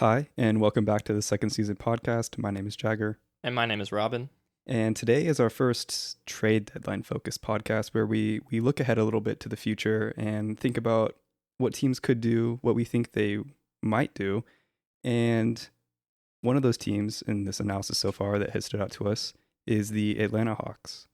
Hi, and welcome back to the second season podcast. My name is Jagger, And my name is Robin. and today is our first trade deadline focused podcast where we look ahead a little bit to the future and think about what teams could do, what we think they might do. And one of those teams in this analysis so far that has stood out to us is the Atlanta Hawks.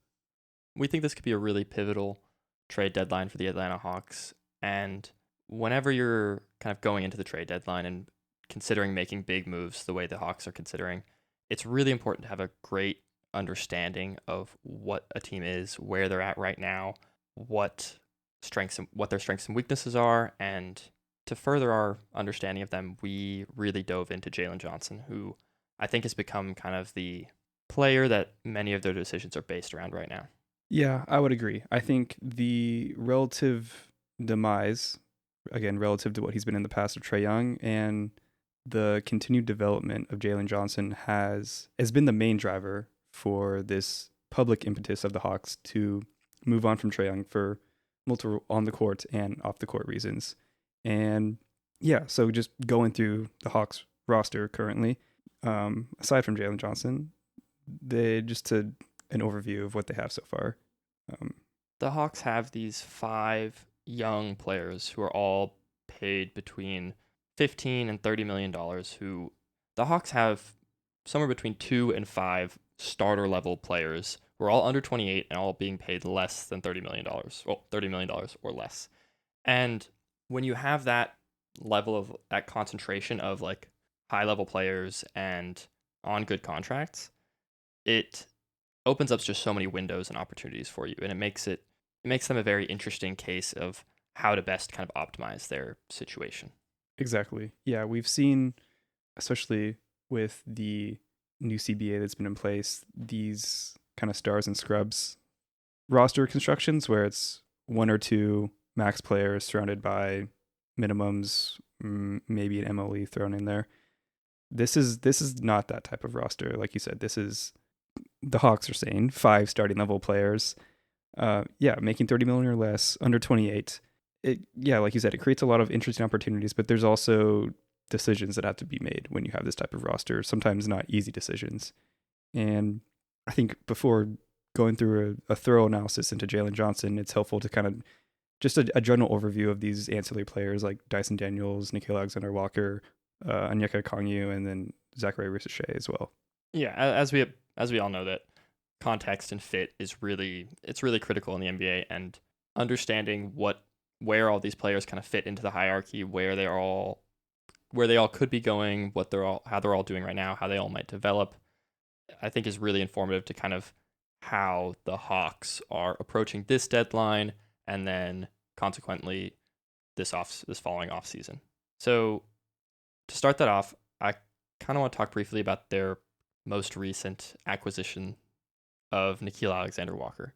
We think this could be a really pivotal trade deadline for the Atlanta Hawks. And whenever you're kind of going into the trade deadline and considering making big moves the way the Hawks are considering, it's really important to have a great understanding of what a team is, where they're at right now, what their strengths and weaknesses are, and to further our understanding of them, we really dove into Jalen Johnson, who I think has become kind of the player that many of their decisions are based around right now. Yeah, I would agree. I think the relative demise, again, relative to what he's been in the past of Trae Young, and the continued development of Jalen Johnson has been the main driver for this public impetus of the Hawks to move on from Trae Young for multiple on the court and off the court reasons. And yeah, so just going through the Hawks roster currently, aside from Jalen Johnson, they just to an overview of what they have so far. Um, The Hawks have these five young players who are all paid between 15 and 30 million dollars. Who the Hawks have somewhere between 2 and 5 starter level players who are all under 28 and all being paid less than $30 million. Well, $30 million or less. And when you have that level of that concentration of like high level players and on good contracts, it opens up just so many windows and opportunities for you, and it makes them a very interesting case of how to best kind of optimize their situation. exactly. Yeah, we've seen, especially with the new CBA that's been in place, these kind of stars and scrubs roster constructions where it's one or two max players surrounded by minimums, maybe an MLE thrown in there. This is not that type of roster. Like you said, this is the Hawks are saying five starting level players. Yeah, making 30 million or less, under 28. Yeah, like you said, it creates a lot of interesting opportunities, but there's also decisions that have to be made when you have this type of roster. Sometimes not easy decisions. And I think before going through a thorough analysis into Jalen Johnson, it's helpful to kind of just a general overview of these ancillary players like Dyson Daniels, Nikhil Alexander-Walker, Onyeka Okongwu, and then Zachary Ricochet as well. Yeah, as we all know that context and fit is really critical in the NBA, and understanding where all these players kind of fit into the hierarchy, where they all could be going, how they're all doing right now, how they all might develop, I think is really informative to kind of how the Hawks are approaching this deadline and then consequently this following off season. So to start that off, I kind of want to talk briefly about their most recent acquisition of Nikhil Alexander Walker.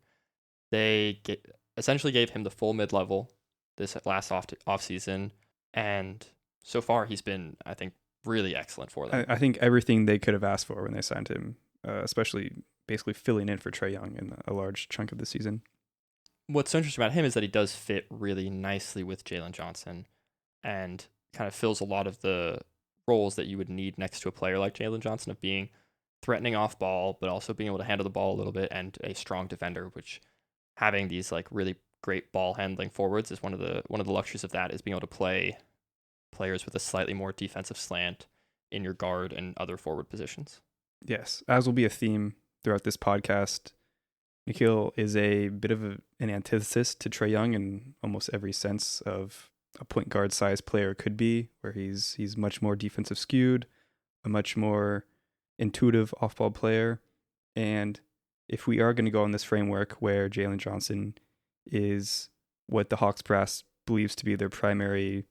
Essentially gave him the full mid level this last off season, and so far he's been, I think, really excellent for them. I think everything they could have asked for when they signed him, especially basically filling in for Trae Young in a large chunk of the season. What's so interesting about him is that he does fit really nicely with Jalen Johnson, and kind of fills a lot of the roles that you would need next to a player like Jalen Johnson, of being threatening off ball, but also being able to handle the ball a little bit, and a strong defender, which having these like really great ball handling forwards is one of the luxuries of that, is being able to play players with a slightly more defensive slant in your guard and other forward positions. Yes, as will be a theme throughout this podcast. Nikhil is a bit of an antithesis to Trae Young in almost every sense of a point guard size player could be, where he's much more defensive skewed, a much more intuitive off ball player. And if we are going to go on this framework where Jalen Johnson is what the Hawks brass believes to be their primary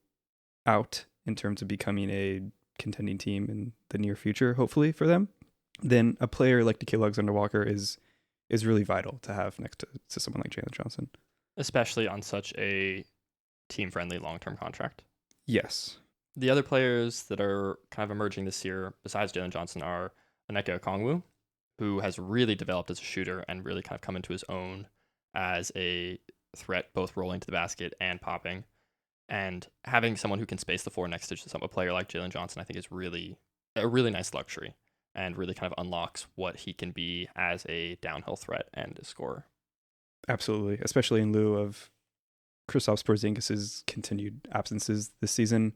out in terms of becoming a contending team in the near future, hopefully for them, then a player like Nikhil Alexander Walker is really vital to have next to someone like Jalen Johnson. Especially on such a team friendly long term contract. Yes. The other players that are kind of emerging this year, besides Jalen Johnson, are Onyeka Okongwu, who has really developed as a shooter and really kind of come into his own as a threat, both rolling to the basket and popping. And having someone who can space the floor next to a player like Jalen Johnson, I think, is really a really nice luxury and really kind of unlocks what he can be as a downhill threat and a scorer. Absolutely, especially in lieu of Kristaps Porzingis' continued absences this season.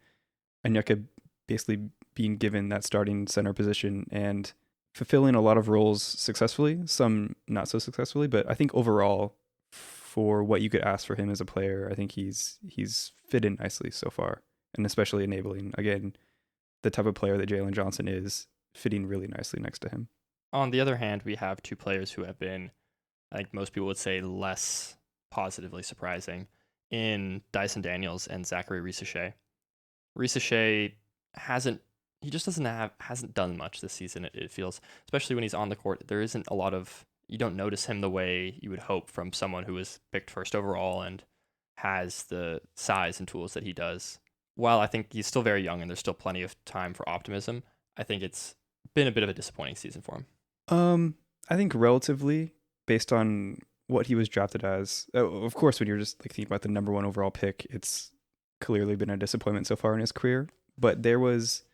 Anyeka basically being given that starting center position and fulfilling a lot of roles successfully, some not so successfully, but I think overall, for what you could ask for him as a player, I think he's fit in nicely so far, and especially enabling, again, the type of player that Jalen Johnson is, fitting really nicely next to him. On the other hand, we have two players who have been, I think most people would say, less positively surprising in Dyson Daniels and Zachary Risacher. Risacher hasn't done much this season, it feels, especially when he's on the court. There isn't a lot of, you don't notice him the way you would hope from someone who was picked first overall and has the size and tools that he does. While I think he's still very young and there's still plenty of time for optimism, I think it's been a bit of a disappointing season for him. I think relatively, based on what he was drafted as. Of course, when you're just like thinking about the number one overall pick, it's clearly been a disappointment so far in his career. But there was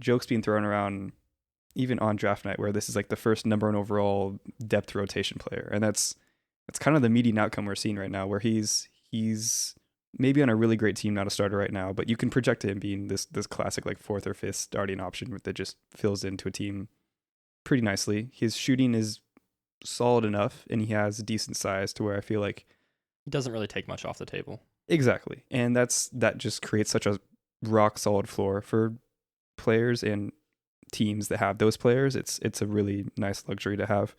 jokes being thrown around even on draft night where this is like the first number one overall depth rotation player, and that's kind of the median outcome we're seeing right now, where he's maybe on a really great team, not a starter right now, but you can project him being this classic like fourth or fifth starting option that just fills into a team pretty nicely. His shooting is solid enough, and he has a decent size to where I feel like he doesn't really take much off the table. Exactly, and that just creates such a rock solid floor for players and teams that have those players. It's a really nice luxury to have.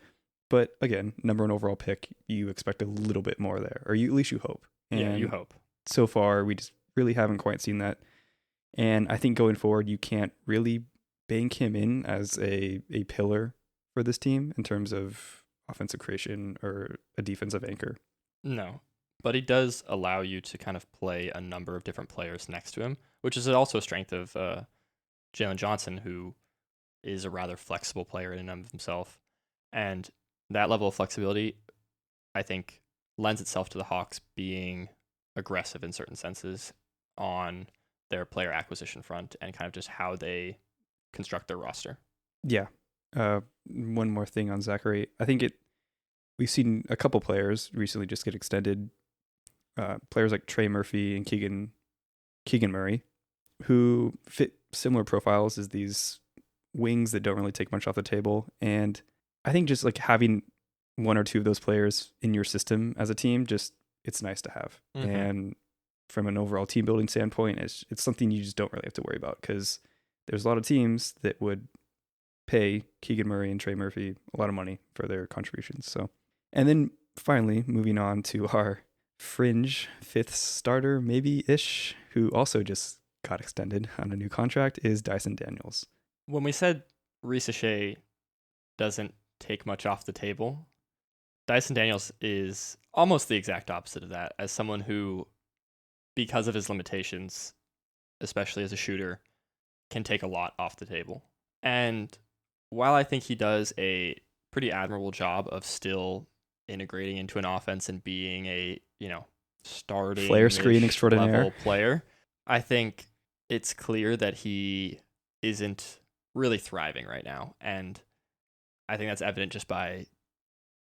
But again, number one overall pick, you expect a little bit more there, or at least you hope. And yeah, you hope. So far, we just really haven't quite seen that. And I think going forward, you can't really bank him in as a pillar for this team in terms of offensive creation or a defensive anchor. No, but he does allow you to kind of play a number of different players next to him, which is also a strength of Jalen Johnson, who is a rather flexible player in and of himself. And that level of flexibility, I think, lends itself to the Hawks being aggressive in certain senses on their player acquisition front and kind of just how they construct their roster. Yeah. One more thing on Zachary. I think we've seen a couple players recently just get extended. Players like Trae Murphy and Keegan Murray, who fit similar profiles as these wings that don't really take much off the table. And I think just like having one or two of those players in your system as a team, it's nice to have. Mm-hmm. And from an overall team building standpoint, it's something you just don't really have to worry about, because there's a lot of teams that would pay Keegan Murray and Trae Murphy a lot of money for their contributions. So, and then finally, moving on to our fringe fifth starter, maybe-ish, who also just got extended on a new contract, is Dyson Daniels. When we said Risacher doesn't take much off the table, Dyson Daniels is almost the exact opposite of that, as someone who, because of his limitations, especially as a shooter, can take a lot off the table. And while I think he does a pretty admirable job of still integrating into an offense and being a, starting flare screen extraordinaire level player, I think it's clear that he isn't really thriving right now. And I think that's evident just by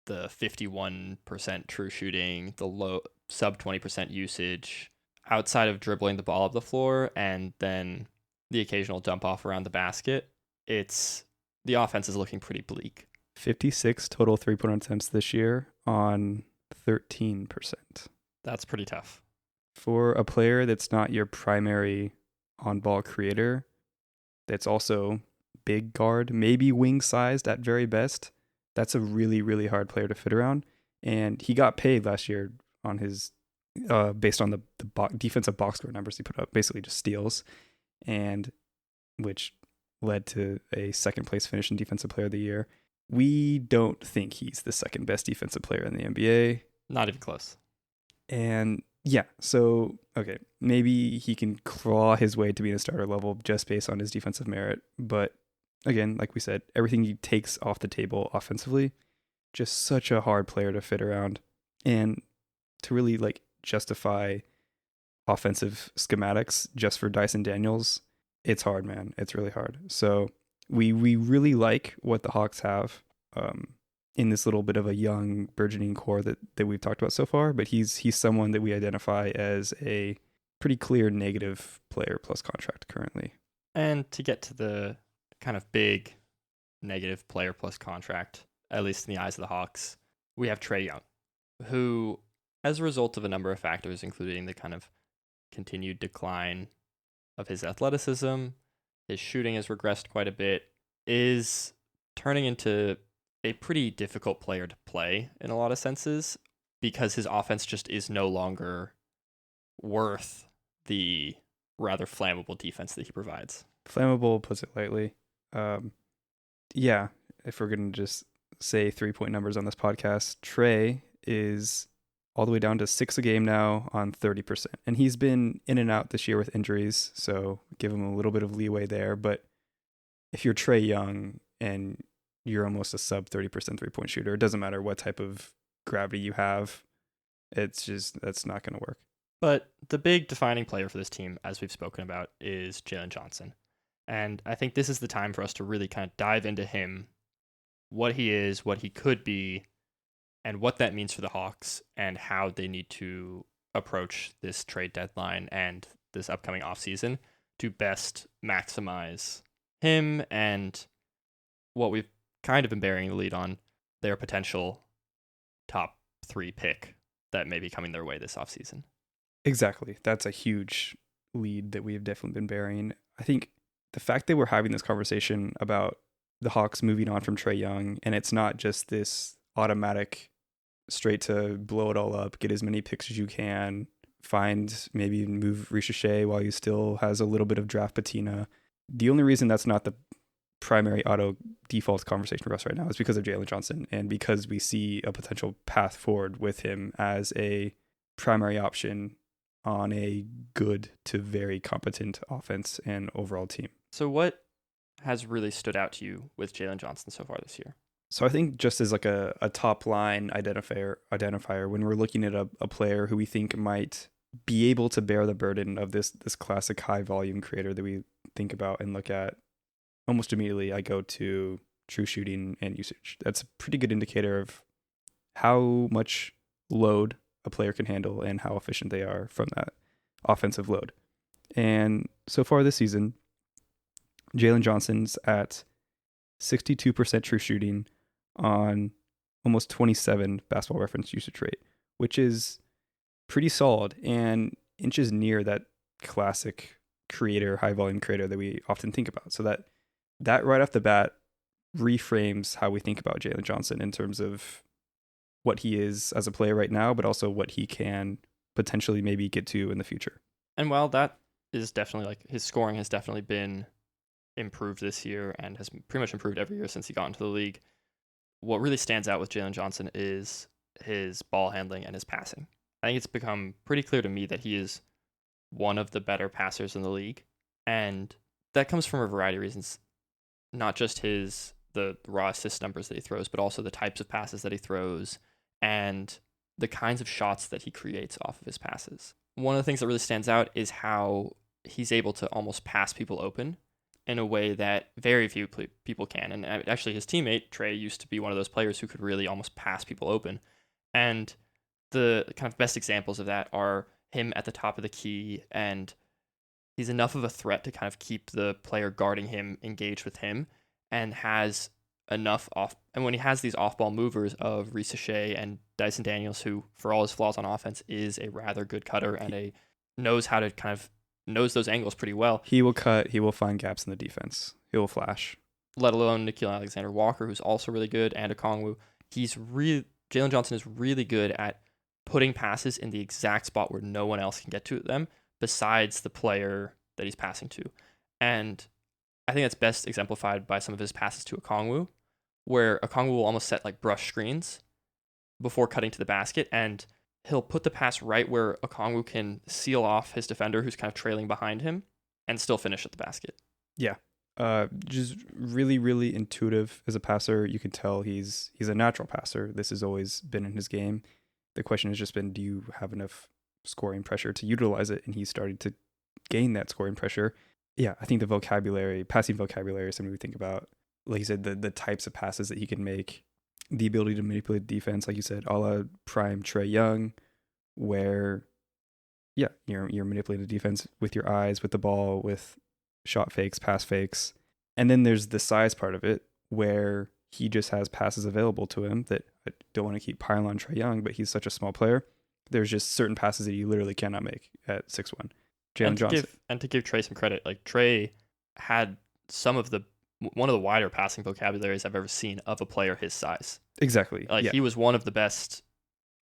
the 51% true shooting, the low sub 20% usage, outside of dribbling the ball up the floor and then the occasional dump off around the basket. The offense is looking pretty bleak. 56 total 3-point attempts this year on 13%. That's pretty tough. For a player that's not your primary on-ball creator, that's also big guard, maybe wing-sized at very best, that's a really, really hard player to fit around. And he got paid last year on his based on the defensive box score numbers he put up, basically just steals, and which led to a second place finish in Defensive Player of the Year. We don't think he's the second best defensive player in the NBA. Not even close. And yeah, so, okay, maybe he can claw his way to being a starter level just based on his defensive merit. But again, like we said, everything he takes off the table offensively, just such a hard player to fit around. And to really like justify offensive schematics just for Dyson Daniels, it's hard, man. It's really hard. So we really like what the Hawks have in this little bit of a young burgeoning core that we've talked about so far. But he's someone that we identify as a pretty clear negative player plus contract currently. And to get to the kind of big negative player plus contract, at least in the eyes of the Hawks, we have Trae Young, who, as a result of a number of factors, including the kind of continued decline of his athleticism, his shooting has regressed quite a bit, is turning into a pretty difficult player to play in a lot of senses because his offense just is no longer worth the rather flammable defense that he provides. Flammable puts it lightly. Yeah, if we're going to just say 3-point numbers on this podcast, Trae is all the way down to 6 a game now on 30%. And he's been in and out this year with injuries, so give him a little bit of leeway there. But if you're Trae Young and you're almost a sub 30% 3-point shooter, it doesn't matter what type of gravity you have. It's just, that's not going to work. But the big defining player for this team, as we've spoken about, is Jalen Johnson. And I think this is the time for us to really kind of dive into him, what he is, what he could be, and what that means for the Hawks and how they need to approach this trade deadline and this upcoming offseason to best maximize him and what we've kind of been bearing the lead on, their potential top 3 pick that may be coming their way this offseason. Exactly. That's a huge lead that we have definitely been bearing. I think the fact that we're having this conversation about the Hawks moving on from Trae Young, and it's not just this automatic straight to blow it all up, get as many picks as you can, find maybe move Ricochet while he still has a little bit of draft patina. The only reason that's not the primary auto default conversation for us right now is because of Jalen Johnson and because we see a potential path forward with him as a primary option on a good to very competent offense and overall team. So what has really stood out to you with Jalen Johnson so far this year? So I think just as like a top line identifier when we're looking at a player who we think might be able to bear the burden of this classic high volume creator that we think about and look at, almost immediately I go to true shooting and usage. That's a pretty good indicator of how much load a player can handle and how efficient they are from that offensive load. And so far this season, Jalen Johnson's at 62% true shooting on almost 27 basketball reference usage rate, which is pretty solid and inches near that classic creator, high volume creator that we often think about. So that right off the bat reframes how we think about Jalen Johnson in terms of what he is as a player right now, but also what he can potentially maybe get to in the future. And while that is definitely like his scoring has definitely been improved this year and has pretty much improved every year since he got into the league, what really stands out with Jalen Johnson is his ball handling and his passing. I think it's become pretty clear to me that he is one of the better passers in the league. And that comes from a variety of reasons, not just the raw assist numbers that he throws, but also the types of passes that he throws and the kinds of shots that he creates off of his passes. One of the things that really stands out is how he's able to almost pass people open in a way that very few people can. And actually, his teammate, Trae, used to be one of those players who could really almost pass people open. And the kind of best examples of that are him at the top of the key, and he's enough of a threat to kind of keep the player guarding him engaged with him, and has enough off. And when he has these off-ball movers of Ricochet and Dyson Daniels, who, for all his flaws on offense, is a rather good cutter and knows how to kind of knows those angles pretty well. He will cut. He will find gaps in the defense. He will flash. Let alone Nickeil Alexander-Walker, who's also really good, and Okongwu. Jalen Johnson is really good at putting passes in the exact spot where no one else can get to them besides the player that he's passing to. And I think that's best exemplified by some of his passes to Okongwu, where Okongwu will almost set like brush screens before cutting to the basket, and he'll put the pass right where Okongwu can seal off his defender who's kind of trailing behind him and still finish at the basket. Yeah. Just really, really intuitive as a passer. You can tell he's a natural passer. This has always been in his game. The question has just been, do you have enough scoring pressure to utilize it, and he's starting to gain that scoring pressure. Yeah, I think the passing vocabulary is something we think about. Like you said, the types of passes that he can make, the ability to manipulate the defense, like you said, a la prime Trae Young, where yeah, you're manipulating the defense with your eyes, with the ball, with shot fakes, pass fakes. And then there's the size part of it where he just has passes available to him that I don't want to keep piling on Trae Young, but he's such a small player. There's just certain passes that you literally cannot make at 6'1". Jalen Johnson. To give Trae some credit, like Trae had one of the wider passing vocabularies I've ever seen of a player his size. Exactly. Like yeah. he was one of the best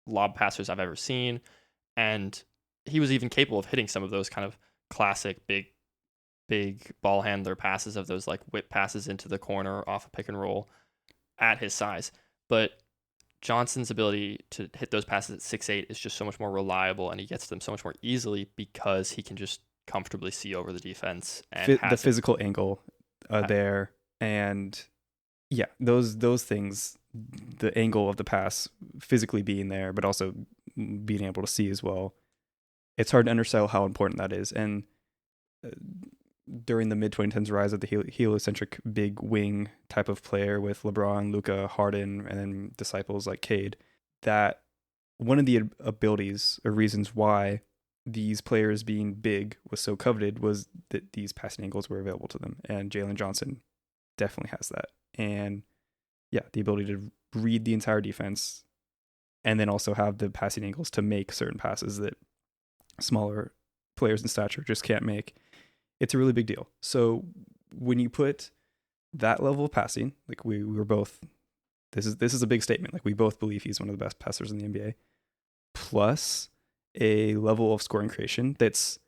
lob passers I've ever seen, and he was even capable of hitting some of those kind of classic big ball handler passes, of those like whip passes into the corner off a pick and roll at his size. But Johnson's ability to hit those passes at 6'8" is just so much more reliable, and he gets them so much more easily because he can just comfortably see over the defense and the physical angle there, and yeah, those things, the angle of the pass physically being there, but also being able to see as well. It's hard to undersell how important that is. And during the mid-2010s rise of the heliocentric big wing type of player with LeBron, Luka, Harden, and then disciples like Cade, that one of the abilities or reasons why these players being big was so coveted was that these passing angles were available to them. And Jalen Johnson definitely has that. And yeah, the ability to read the entire defense and then also have the passing angles to make certain passes that smaller players in stature just can't make. It's a really big deal. So when you put that level of passing, like we were both, this is a big statement. Like we both believe he's one of the best passers in the NBA, plus a level of scoring creation that's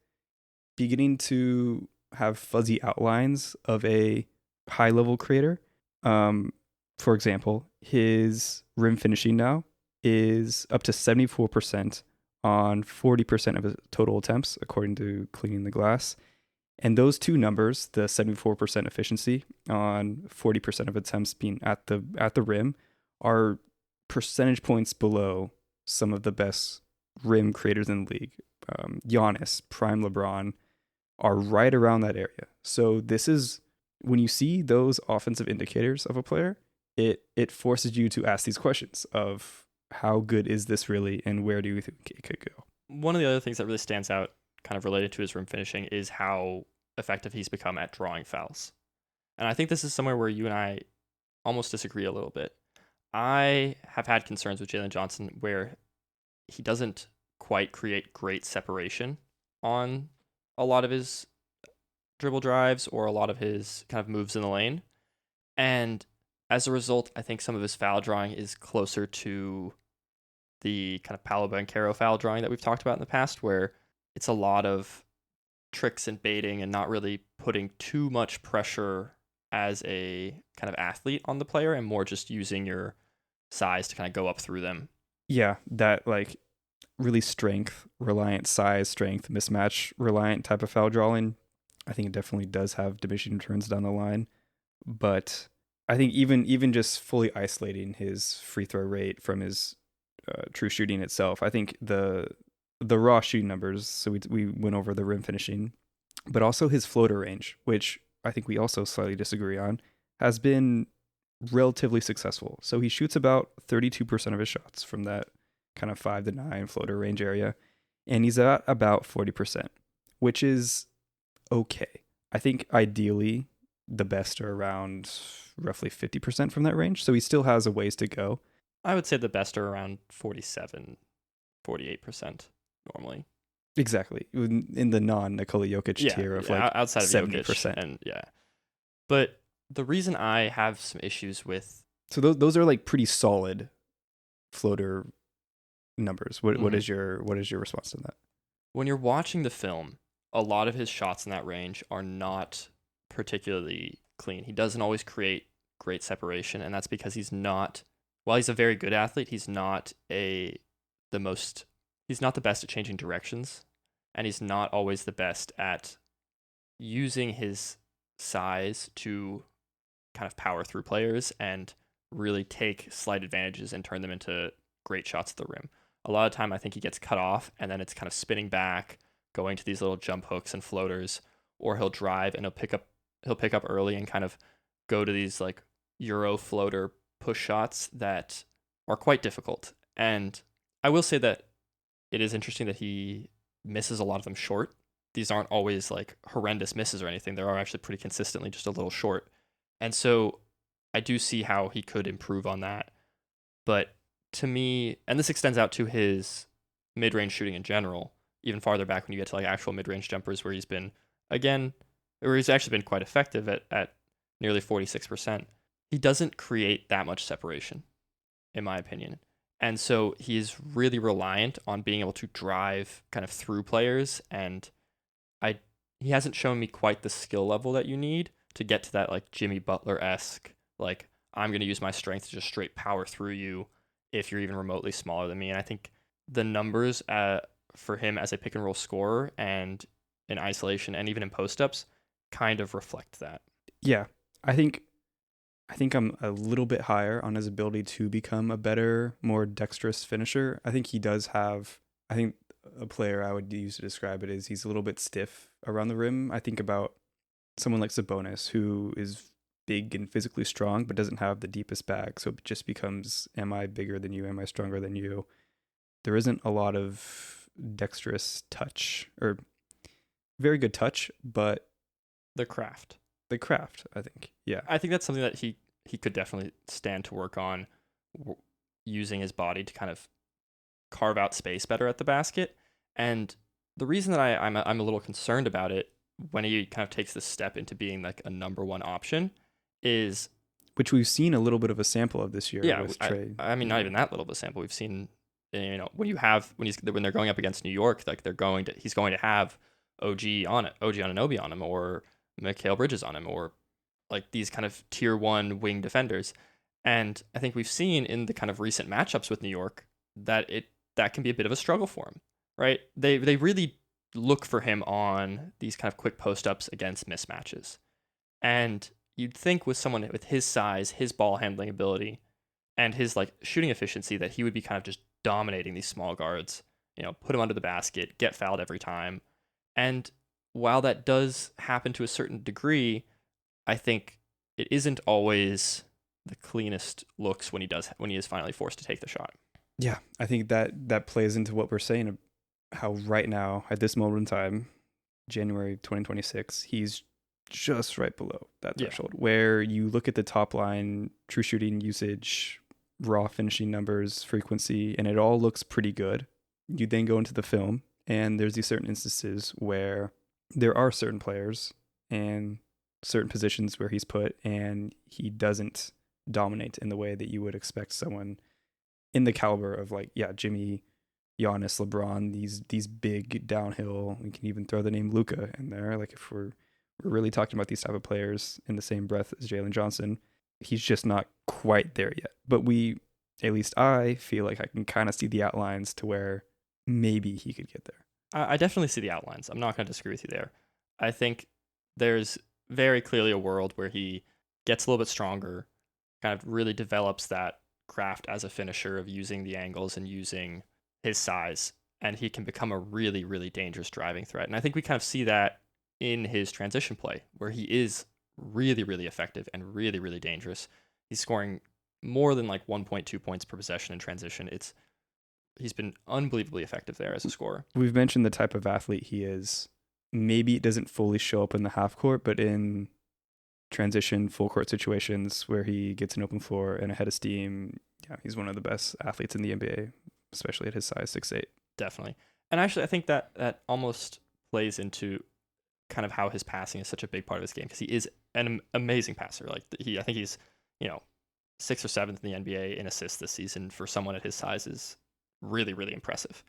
beginning to have fuzzy outlines of a high level creator. For example, his rim finishing now is up to 74% on 40% of his total attempts, according to Cleaning the Glass. And those two numbers, the 74% efficiency on 40% of attempts being at the rim, are percentage points below some of the best rim creators in the league. Giannis, prime LeBron, are right around that area. So this is, when you see those offensive indicators of a player, it forces you to ask these questions of how good is this really, and where do you think it could go? One of the other things that really stands out, kind of related to his rim finishing, is how effective he's become at drawing fouls. And I think this is somewhere where you and I almost disagree a little bit. I have had concerns with Jalen Johnson where he doesn't quite create great separation on a lot of his dribble drives or a lot of his kind of moves in the lane. And as a result, I think some of his foul drawing is closer to the kind of Paolo Banchero foul drawing that we've talked about in the past, where it's a lot of tricks and baiting and not really putting too much pressure as a kind of athlete on the player, and more just using your size to kind of go up through them. Yeah, that like really strength reliant, size, strength, mismatch reliant type of foul drawing, I think it definitely does have diminishing returns down the line. But I think even just fully isolating his free throw rate from his true shooting itself, I think the raw shooting numbers, so we went over the rim finishing, but also his floater range, which I think we also slightly disagree on, has been relatively successful. So he shoots about 32% of his shots from that kind of 5 to 9 floater range area, and he's at about 40%, which is okay. I think ideally the best are around roughly 50% from that range, so he still has a ways to go. I would say the best are around 47, 48% normally. Exactly. In the non-Nikola Jokic tier of like outside of 70%. Jokic, and yeah. But the reason I have some issues with... So those are like pretty solid floater numbers. What is your response to that? When you're watching the film, a lot of his shots in that range are not particularly clean. He doesn't always create great separation, and that's because he's not... While he's a very good athlete, he's not the best at changing directions, and he's not always the best at using his size to kind of power through players and really take slight advantages and turn them into great shots at the rim. a lot of time I think he gets cut off and then it's kind of spinning back, going to these little jump hooks and floaters, or he'll drive and he'll pick up early and kind of go to these like Euro floater push shots that are quite difficult. And I will say that it is interesting that he misses a lot of them short. These aren't always like horrendous misses or anything. They are actually pretty consistently just a little short. And so I do see how he could improve on that. But to me, and this extends out to his mid-range shooting in general, even farther back when you get to like actual mid-range jumpers where he's been, again, where he's actually been quite effective at nearly 46%. He doesn't create that much separation, in my opinion. And so he's really reliant on being able to drive kind of through players. And he hasn't shown me quite the skill level that you need to get to that like Jimmy Butler-esque, like I'm going to use my strength to just straight power through you if you're even remotely smaller than me. And I think the numbers for him as a pick and roll scorer and in isolation and even in post-ups kind of reflect that. Yeah, I think I'm a little bit higher on his ability to become a better, more dexterous finisher. I think he does have, I think a player I would use to describe it is he's a little bit stiff around the rim. I think about someone like Sabonis, who is big and physically strong, but doesn't have the deepest bag. So it just becomes, am I bigger than you? Am I stronger than you? There isn't a lot of dexterous touch, or very good touch, but the craft, I think. Yeah. I think that's something that he could definitely stand to work on, using his body to kind of carve out space better at the basket. And the reason that I'm a little concerned about it when he kind of takes this step into being like a number one option is, which we've seen a little bit of a sample of this year with Trae. I mean, not even that little of a sample. We've seen, when they're going up against New York, like he's going to have OG Anunoby on him, or Mikal Bridges on him, or like these kind of tier 1 wing defenders. And I think we've seen in the kind of recent matchups with New York that that can be a bit of a struggle for him, right? They really look for him on these kind of quick post-ups against mismatches. And you'd think with someone with his size, his ball handling ability, and his like shooting efficiency that he would be kind of just dominating these small guards, put him under the basket, get fouled every time. And while that does happen to a certain degree, I think it isn't always the cleanest looks when he is finally forced to take the shot. Yeah, I think that plays into what we're saying, how right now, at this moment in time, January 2026, he's just right below that threshold, where you look at the top line, true shooting usage, raw finishing numbers, frequency, and it all looks pretty good. You then go into the film, and there's these certain instances where there are certain players and certain positions where he's put, and he doesn't dominate in the way that you would expect someone in the caliber of Jimmy, Giannis, LeBron, these big downhill. We can even throw the name Luka in there. Like if we're really talking about these type of players in the same breath as Jalen Johnson, he's just not quite there yet. But at least I feel like I can kind of see the outlines to where maybe he could get there. I definitely see the outlines. I'm not going to disagree with you there. I think there's very clearly a world where he gets a little bit stronger, kind of really develops that craft as a finisher of using the angles and using his size, and he can become a really, really dangerous driving threat. And I think we kind of see that in his transition play, where he is really, really effective and really, really dangerous. He's scoring more than like 1.2 points per possession in transition. He's been unbelievably effective there as a scorer. We've mentioned the type of athlete he is. Maybe it doesn't fully show up in the half court, but in transition full court situations where he gets an open floor and a head of steam, yeah, he's one of the best athletes in the NBA, especially at his size, 6'8". Definitely. And actually, I think that almost plays into kind of how his passing is such a big part of his game, because he is an amazing passer. Like I think he's 6th or 7th in the NBA in assists this season. For someone at his size is really, really impressive.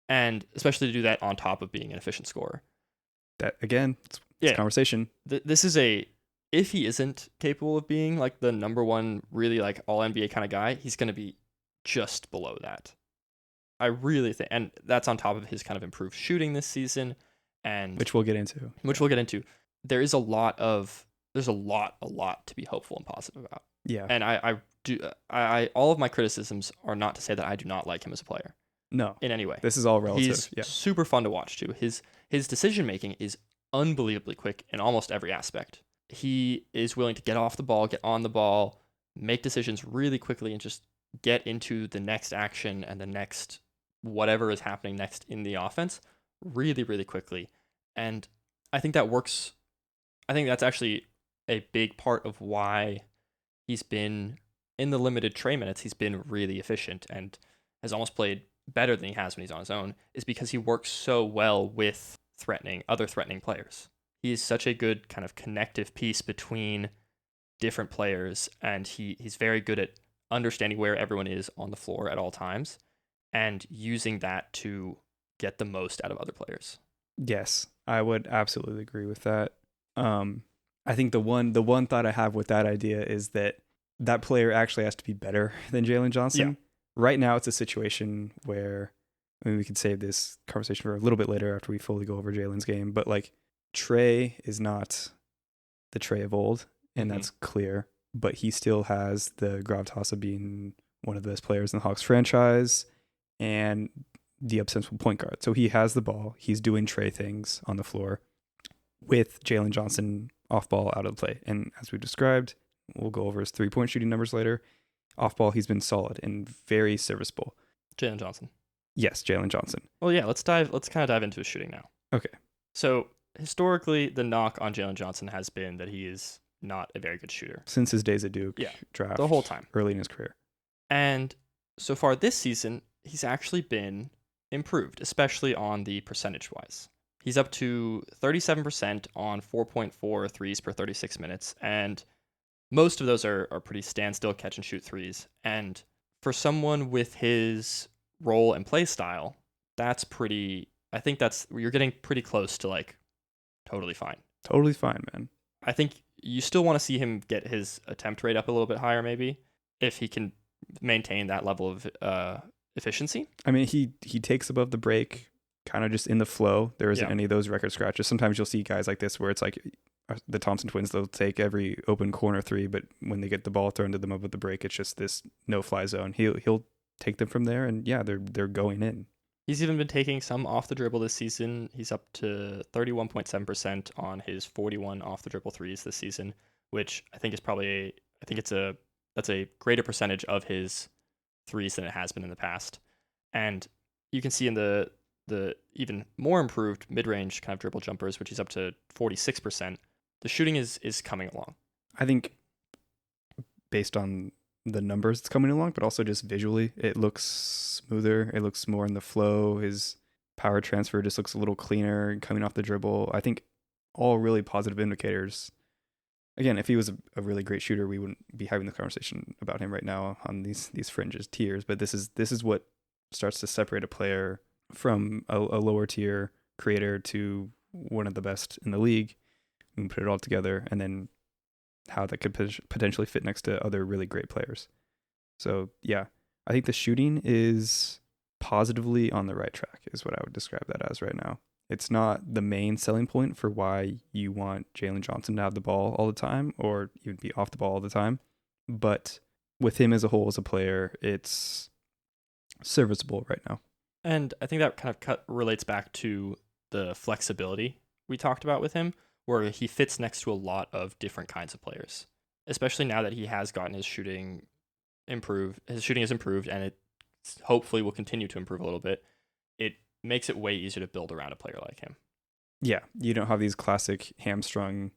And especially to do that on top of being an efficient scorer. That, again, it's a conversation. This is if he isn't capable of being like the number one, really like all NBA kind of guy, he's going to be just below that. I really think, and that's on top of his kind of improved shooting this season, and which we'll get into. There's a lot to be hopeful and positive about. Yeah. And I all of my criticisms are not to say that I do not like him as a player. No, in any way. this is all relative. He's super fun to watch too. His decision making is unbelievably quick in almost every aspect. He is willing to get off the ball, get on the ball, make decisions really quickly, and just get into the next action and the next whatever is happening next in the offense really, really quickly. And I think that works. I think that's actually a big part of why he's been in the limited Trae minutes. He's been really efficient and has almost played better than he has when he's on his own, is because he works so well with other threatening players. He's such a good kind of connective piece between different players, and he's very good at understanding where everyone is on the floor at all times and using that to get the most out of other players. Yes, I would absolutely agree with that. I think the one thought I have with that idea is that player actually has to be better than Jalen Johnson. Yeah. Right now, it's a situation where, I mean, we could save this conversation for a little bit later after we fully go over Jalen's game, but like Trae is not the Trae of old, and that's clear, but he still has the gravitas of being one of the best players in the Hawks franchise and the obsessive point guard. So he has the ball. He's doing Trae things on the floor with Jalen Johnson off ball out of play. And as we described, we'll go over his 3-point shooting numbers later. Off ball, he's been solid and very serviceable. Jalen Johnson. Yes, Jalen Johnson. Well, yeah, let's kind of dive into his shooting now. Okay. So historically, the knock on Jalen Johnson has been that he is not a very good shooter. Since his days at Duke, draft, the whole time. Early in his career. And so far this season, he's actually been improved, especially on the percentage-wise. He's up to 37% on 4.4 threes per 36 minutes, and most of those are pretty standstill catch-and-shoot threes. And for someone with his role and play style, that's pretty... I think you're getting pretty close to, like, totally fine. Totally fine, man. I think you still want to see him get his attempt rate up a little bit higher, maybe, if he can maintain that level of efficiency. I mean, he takes above the break, kind of just in the flow. There isn't any of those record scratches. Sometimes you'll see guys like this where it's like the Thompson twins, they'll take every open corner three, but when they get the ball thrown to them above the break, it's just this no-fly zone. He'll take them from there, and they're going in. He's even been taking some off the dribble this season. He's up to 31.7% on his 41 off the dribble threes this season, which I think is probably that's a greater percentage of his threes than it has been in the past. And you can see in the even more improved mid-range kind of dribble jumpers, which he's up to 46%. The shooting is coming along. I think based on the numbers, it's coming along, but also just visually, it looks smoother. It looks more in the flow. His power transfer just looks a little cleaner coming off the dribble. I think all really positive indicators. Again, if he was a really great shooter, we wouldn't be having the conversation about him right now on these fringes tiers. But this is what starts to separate a player from a lower tier creator to one of the best in the league. We can put it all together, and then how that could potentially fit next to other really great players. So yeah, I think the shooting is positively on the right track is what I would describe that as right now. It's not the main selling point for why you want Jalen Johnson to have the ball all the time or even be off the ball all the time. But with him as a whole as a player, it's serviceable right now. And I think that kind of relates back to the flexibility we talked about with him, where he fits next to a lot of different kinds of players, especially now that he has gotten his shooting improved. His shooting has improved, and it hopefully will continue to improve a little bit. It makes it way easier to build around a player like him. Yeah, you don't have these classic hamstrung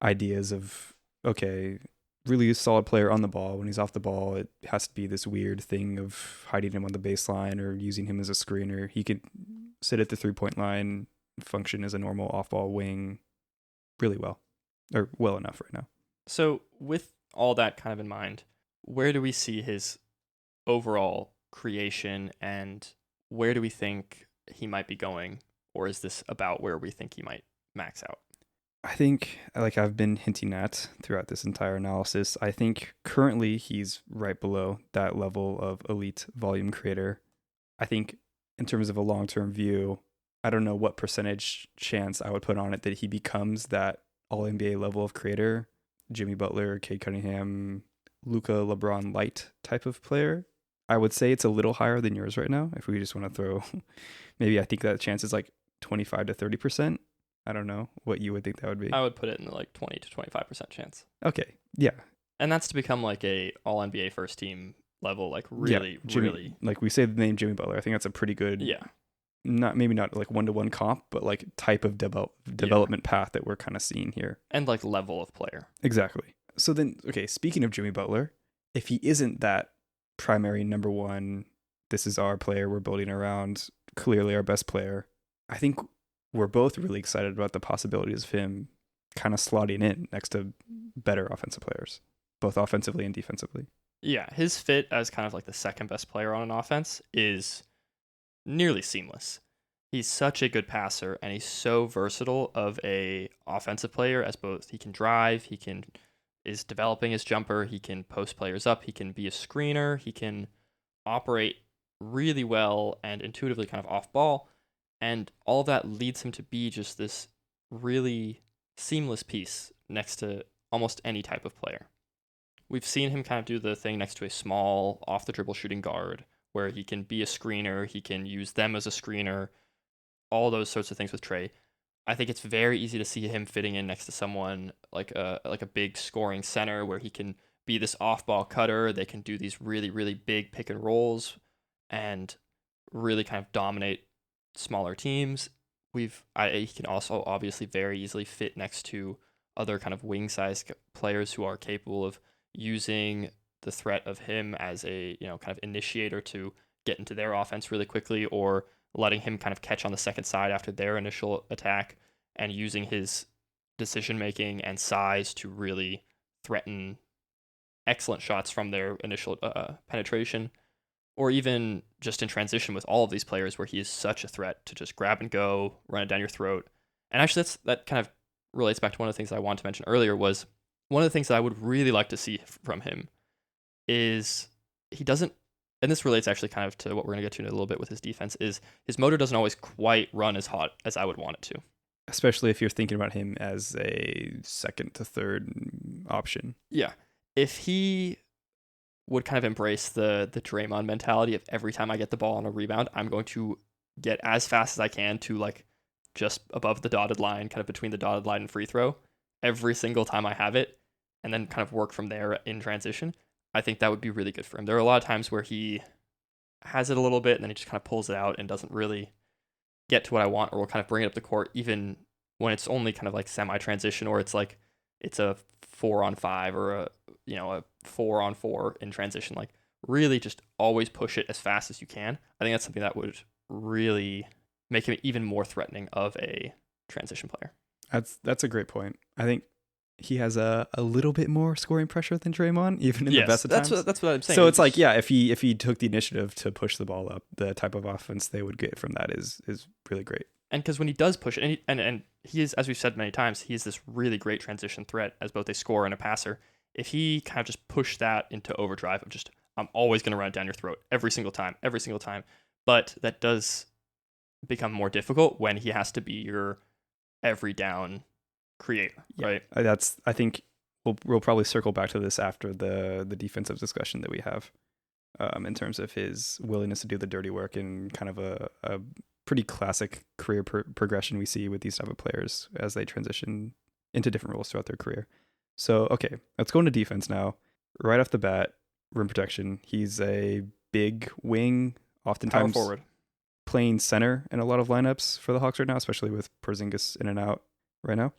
ideas of, okay, really solid player on the ball. When he's off the ball, it has to be this weird thing of hiding him on the baseline or using him as a screener. He could sit at the 3-point line, function as a normal off-ball wing really well, or well enough right now. So with all that kind of in mind, where do we see his overall creation, and where do we think he might be going? Or is this about where we think he might max out? I think, like I've been hinting at throughout this entire analysis, I think currently he's right below that level of elite volume creator. I think in terms of a long-term view, I don't know what percentage chance I would put on it that he becomes that all-NBA level of creator, Jimmy Butler, Cade Cunningham, Luka, LeBron light type of player. I would say it's a little higher than yours right now. If we just want to throw, maybe I think that chance is like 25 to 30%. I don't know what you would think that would be. I would put it in the like 20 to 25% chance. Okay. Yeah. And that's to become like a all NBA first team level, like really, really. Like we say the name Jimmy Butler. I think that's a pretty good, Yeah. maybe not like 1-to-1 comp, but like type of development path that we're kind of seeing here. And like level of player. Exactly. So then, okay, speaking of Jimmy Butler, if he isn't that primary number one, this is our player we're building around, clearly our best player, I think we're both really excited about the possibilities of him kind of slotting in next to better offensive players, both offensively and defensively. Yeah, his fit as kind of like the second best player on an offense is nearly seamless. He's such a good passer, and he's so versatile of a offensive player, as both he can drive, is developing his jumper, he can post players up, he can be a screener, he can operate really well and intuitively kind of off ball, and all of that leads him to be just this really seamless piece next to almost any type of player. We've seen him kind of do the thing next to a small off the dribble shooting guard where he can be a screener, he can use them as a screener, all those sorts of things with Trae. I think it's very easy to see him fitting in next to someone like a big scoring center where he can be this off-ball cutter. They can do these really, really big pick and rolls and really kind of dominate smaller teams. He can also obviously very easily fit next to other kind of wing-sized players who are capable of using the threat of him as a kind of initiator to get into their offense really quickly, or letting him kind of catch on the second side after their initial attack and using his decision making and size to really threaten excellent shots from their initial penetration, or even just in transition with all of these players where he is such a threat to just grab and go, run it down your throat. And actually that kind of relates back to one of the things I wanted to mention earlier. Was one of the things that I would really like to see from him is he doesn't, and this relates actually kind of to what we're going to get to in a little bit with his defense, is his motor doesn't always quite run as hot as I would want it to. Especially if you're thinking about him as a second to third option. Yeah. If he would kind of embrace the Draymond mentality of every time I get the ball on a rebound, I'm going to get as fast as I can to like just above the dotted line, kind of between the dotted line and free throw, every single time I have it, and then kind of work from there in transition, I think that would be really good for him. There are a lot of times where he has it a little bit and then he just kind of pulls it out and doesn't really get to what I want, or will kind of bring it up the court even when it's only kind of like semi-transition, or it's like it's a 4-on-5 or a 4-on-4 in transition. Like really just always push it as fast as you can. I think that's something that would really make him even more threatening of a transition player. That's a great point. I think he has a little bit more scoring pressure than Draymond, even in the best of times. That's what I'm saying. So it's like, yeah, if he took the initiative to push the ball up, the type of offense they would get from that is really great. And because when he does push it, and he is, as we've said many times, he is this really great transition threat as both a scorer and a passer. If he kind of just pushed that into overdrive of just, I'm always going to run it down your throat every single time, but that does become more difficult when he has to be your every down creator, right? I think we'll probably circle back to this after the defensive discussion that we have, in terms of his willingness to do the dirty work and kind of a pretty classic career progression we see with these type of players as they transition into different roles throughout their career. So, okay, let's go into defense now. Right off the bat, rim protection. He's a big wing, oftentimes Power forward, playing center in a lot of lineups for the Hawks right now, especially with Porzingis in and out right now.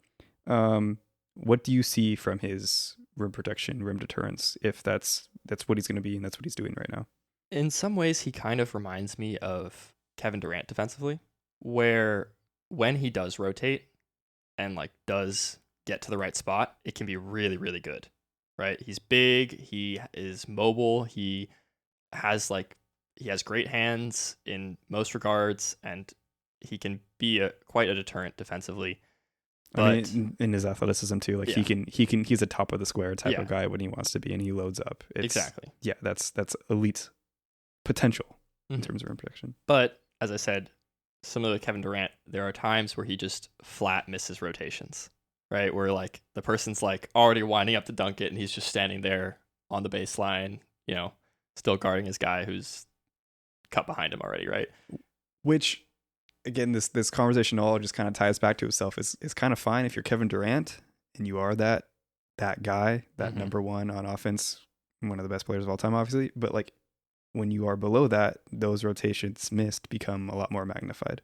What do you see from his rim protection, rim deterrence, if that's what he's going to be and that's what he's doing right now? In some ways, he kind of reminds me of Kevin Durant defensively, where when he does rotate and like does get to the right spot, it can be really, really good, right? He's big, he is mobile, he has great hands in most regards, and he can be quite a deterrent defensively. But I mean, in his athleticism too, like he's a top of the square type of guy when he wants to be, and he loads up. Exactly. Yeah, that's elite potential in terms of rim protection. But as I said, similar to Kevin Durant, there are times where he just flat misses rotations, right? Where like the person's like already winding up to dunk it, and he's just standing there on the baseline, still guarding his guy who's cut behind him already, right? Which, again, this conversation all just kind of ties back to itself. It's kind of fine if you're Kevin Durant and you are that guy, that number one on offense, one of the best players of all time, obviously. But like when you are below that, those rotations missed become a lot more magnified.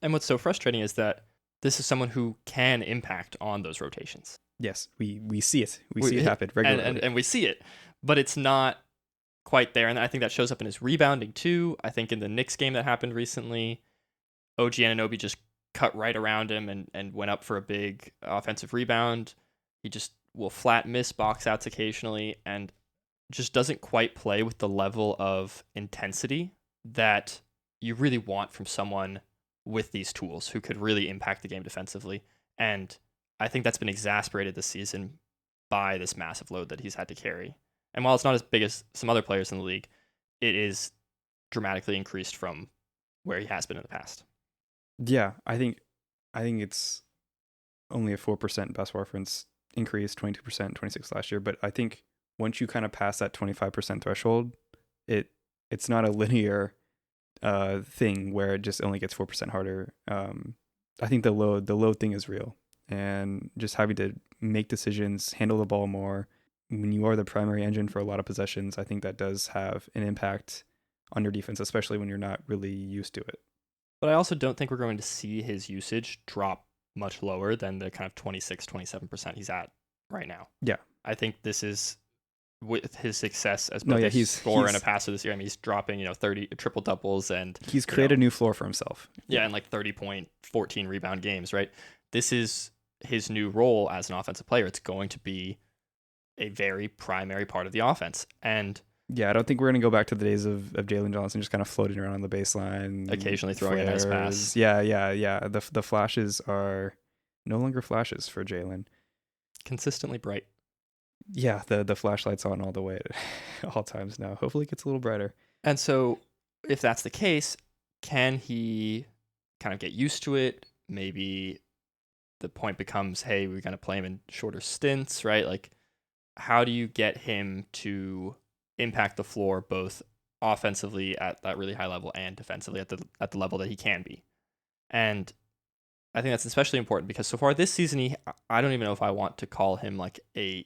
And what's so frustrating is that this is someone who can impact on those rotations. Yes, we see it. We see it happen regularly. And we see it, but it's not quite there. And I think that shows up in his rebounding too. I think in the Knicks game that happened recently, OG Anunoby just cut right around him and went up for a big offensive rebound. He just will flat miss box outs occasionally and just doesn't quite play with the level of intensity that you really want from someone with these tools who could really impact the game defensively. And I think that's been exasperated this season by this massive load that he's had to carry. And while it's not as big as some other players in the league, it is dramatically increased from where he has been in the past. Yeah, I think it's only a 4% basketball reference increase, 22%, 26% last year. But I think once you kind of pass that 25% threshold, it's not a linear thing where it just only gets 4% harder. I think the load thing is real, and just having to make decisions, handle the ball more when you are the primary engine for a lot of possessions, I think that does have an impact on your defense, especially when you're not really used to it. But I also don't think we're going to see his usage drop much lower than the kind of 26, 27% he's at right now. Yeah. I think this is with his success as both a scorer and a passer this year. I mean, he's dropping, 30 triple doubles and he's created a new floor for himself. Yeah, and like 30 point, 14 rebound games, right? This is his new role as an offensive player. It's going to be a very primary part of the offense. And yeah, I don't think we're going to go back to the days of Jalen Johnson just kind of floating around on the baseline. Occasionally throwing a nice pass. Yeah. The flashes are no longer flashes for Jalen. Consistently bright. Yeah, the flashlight's on all the way at all times now. Hopefully it gets a little brighter. And so if that's the case, can he kind of get used to it? Maybe the point becomes, hey, we're going to play him in shorter stints, right? Like, how do you get him to impact the floor both offensively at that really high level and defensively at the level that he can be? And I think that's especially important because so far this season, I don't even know if I want to call him like I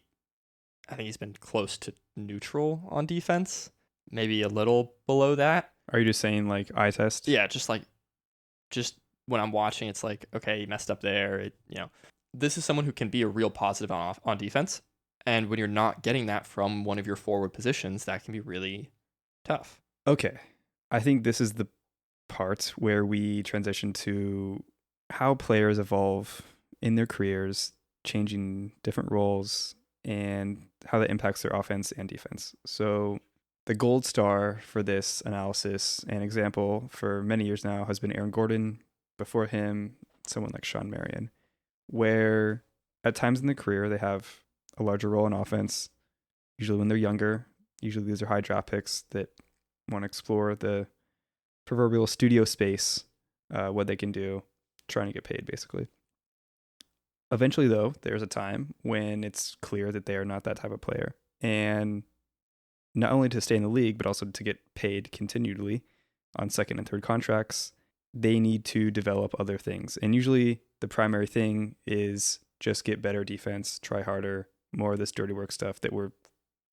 think he's been close to neutral on defense, maybe a little below that. Are you just saying like eye test? Yeah, just when I'm watching, it's like, okay, he messed up there. This is someone who can be a real positive on defense. And when you're not getting that from one of your forward positions, that can be really tough. Okay. I think this is the part where we transition to how players evolve in their careers, changing different roles, and how that impacts their offense and defense. So the gold star for this analysis and example for many years now has been Aaron Gordon. Before him, someone like Sean Marion, where at times in their career they have a larger role in offense, usually when they're younger. Usually these are high draft picks that want to explore the proverbial studio space, what they can do, trying to get paid basically. Eventually, though, there's a time when it's clear that they are not that type of player. And not only to stay in the league, but also to get paid continually on second and third contracts, they need to develop other things. And usually the primary thing is just get better defense, try harder, more of this dirty work stuff that we're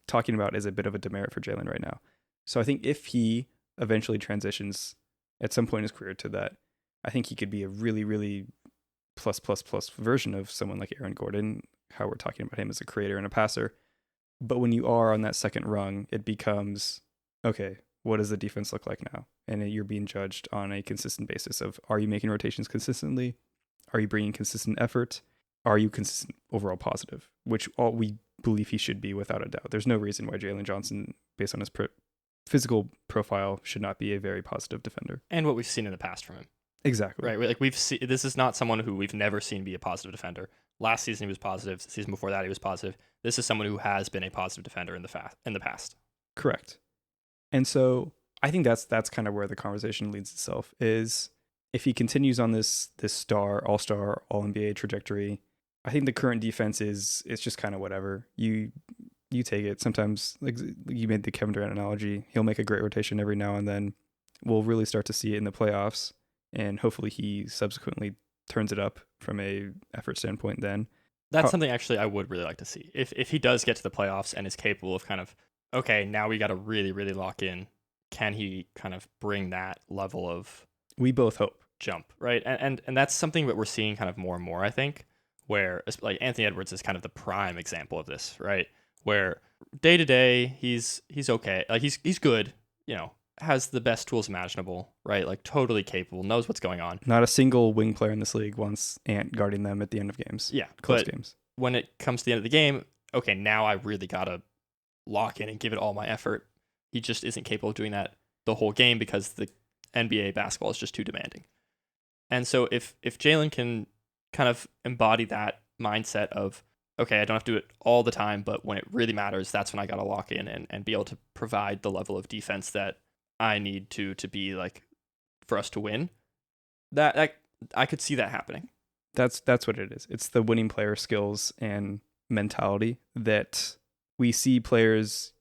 talking about is a bit of a demerit for Jalen right now. So I think if he eventually transitions at some point in his career to that, I think he could be a really, really plus version of someone like Aaron Gordon, how we're talking about him as a creator and a passer. But when you are on that second rung, it becomes, okay, what does the defense look like now? And you're being judged on a consistent basis of, are you making rotations consistently? Are you bringing consistent effort? Are you consistent overall positive? Which all we believe he should be without a doubt. There's no reason why Jalen Johnson, based on his physical profile, should not be a very positive defender. And what we've seen in the past from him. Exactly. Right. Like this is not someone who we've never seen be a positive defender. Last season he was positive. The season before that he was positive. This is someone who has been a positive defender in the past. Correct. And so I think that's kind of where the conversation leads itself, is if he continues on this star, all-NBA trajectory, I think the current defense is just kind of whatever. you take it. Sometimes, like you made the Kevin Durant analogy, he'll make a great rotation every now and then. We'll really start to see it in the playoffs, and hopefully he subsequently turns it up from a effort standpoint then. That's something actually I would really like to see. If he does get to the playoffs and is capable of kind of, okay, now we got to really, really lock in, can he kind of bring that level of We both hope. jump, right? And that's something that we're seeing kind of more and more, I think, where like Anthony Edwards is kind of the prime example of this, right? Where day to day he's okay, like he's good, has the best tools imaginable, right? Like totally capable, knows what's going on. Not a single wing player in this league wants Ant guarding them at the end of games. Yeah, Close but games. when it comes to the end of the game, okay, now I really gotta lock in and give it all my effort. He just isn't capable of doing that the whole game because the NBA basketball is just too demanding. And so if Jalen can kind of embody that mindset of, okay, I don't have to do it all the time, but when it really matters, that's when I got to lock in and be able to provide the level of defense that I need to be like for us to win. That I could see that happening. That's what it is. It's the winning player skills and mentality that we see players